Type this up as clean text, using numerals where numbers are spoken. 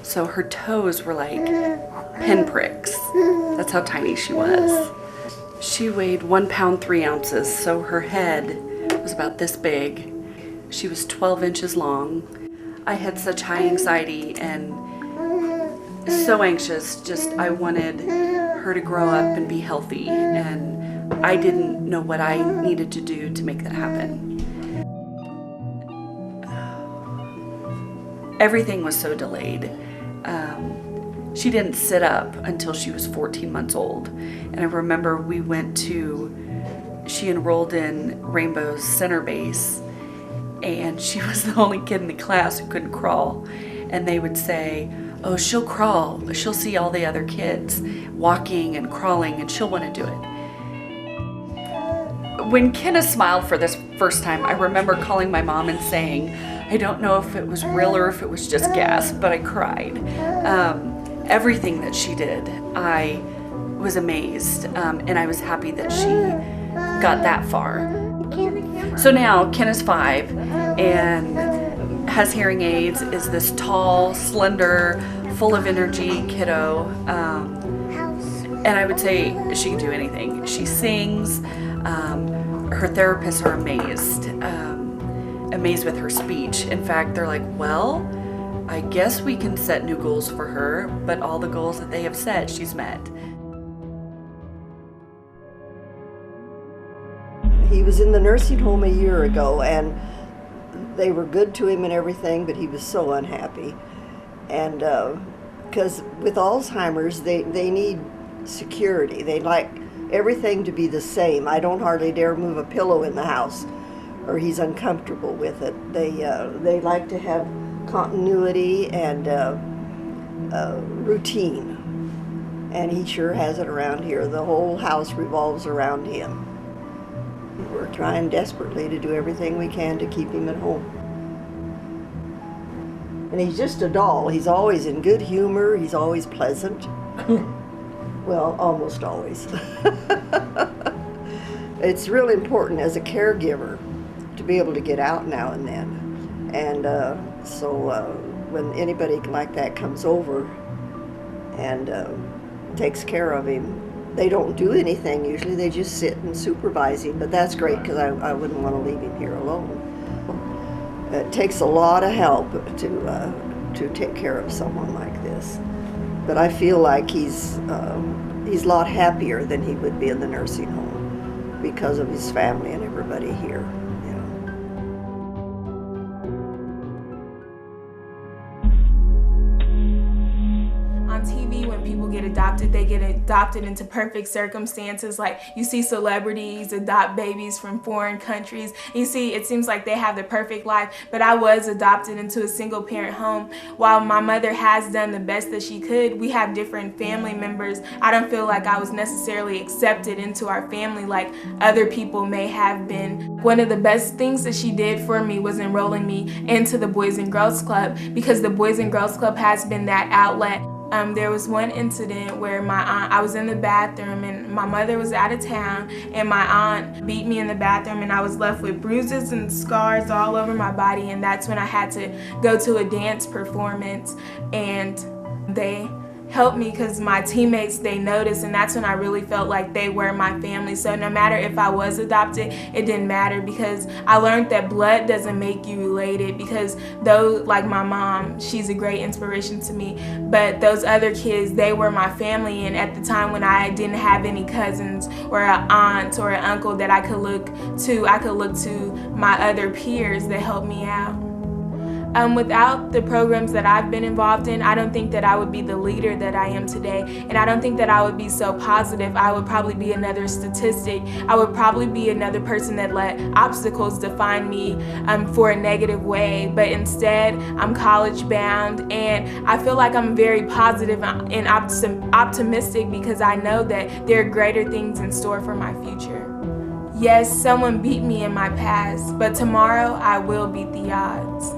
So her toes were like pinpricks. That's how tiny she was. She weighed 1 pound 3 ounces, so her head was about this big. She was 12 inches long. I had such high anxiety and so anxious. Just I wanted her to grow up and be healthy, and I didn't know what I needed to do to make that happen. Everything was so delayed. She didn't sit up until she was 14 months old. And I remember she enrolled in Rainbow's center base, and she was the only kid in the class who couldn't crawl. And they would say, oh, she'll crawl. She'll see all the other kids walking and crawling, and she'll want to do it. When Kenna smiled for this first time, I remember calling my mom and saying, I don't know if it was real or if it was just gas, but I cried. Everything that she did, I was amazed, and I was happy that she got that far. So now Kenna's 5 and has hearing aids, is this tall, slender, full of energy kiddo. And I would say she can do anything. She sings. Her therapists are amazed with her speech. In fact, they're like, well, I guess we can set new goals for her, but all the goals that they have set, she's met. He was in the nursing home a year ago, and they were good to him and everything, but he was so unhappy. And because with Alzheimer's, they need security. They like everything to be the same. I don't hardly dare move a pillow in the house, or he's uncomfortable with it. They like to have continuity and routine, and he sure has it around here. The whole house revolves around him. We're trying desperately to do everything we can to keep him at home. And he's just a doll. He's always in good humor. He's always pleasant. Well, almost always. It's really important as a caregiver to be able to get out now and then. And so when anybody like that comes over and takes care of him, they don't do anything usually. They just sit and supervise him. But that's great, because I wouldn't want to leave him here alone. It takes a lot of help to take care of someone like this. But I feel like he's a lot happier than he would be in the nursing home because of his family and everybody here. On TV, when people get adopted, they get adopted into perfect circumstances. Like, you see celebrities adopt babies from foreign countries. You see, it seems like they have the perfect life, but I was adopted into a single parent home. While my mother has done the best that she could, we have different family members. I don't feel like I was necessarily accepted into our family like other people may have been. One of the best things that she did for me was enrolling me into the Boys and Girls Club, because the Boys and Girls Club has been that outlet. There was one incident where I was in the bathroom and my mother was out of town, and my aunt beat me in the bathroom, and I was left with bruises and scars all over my body. And that's when I had to go to a dance performance, and they helped me because my teammates, they noticed, and that's when I really felt like they were my family. So no matter if I was adopted, it didn't matter, because I learned that blood doesn't make you related. Because though, like my mom, she's a great inspiration to me, but those other kids, they were my family. And at the time when I didn't have any cousins or an aunt or an uncle that I could look to my other peers that helped me out. Without the programs that I've been involved in, I don't think that I would be the leader that I am today. And I don't think that I would be so positive. I would probably be another statistic. I would probably be another person that let obstacles define me for a negative way. But instead, I'm college bound, and I feel like I'm very positive and optimistic, because I know that there are greater things in store for my future. Yes, someone beat me in my past, but tomorrow I will beat the odds.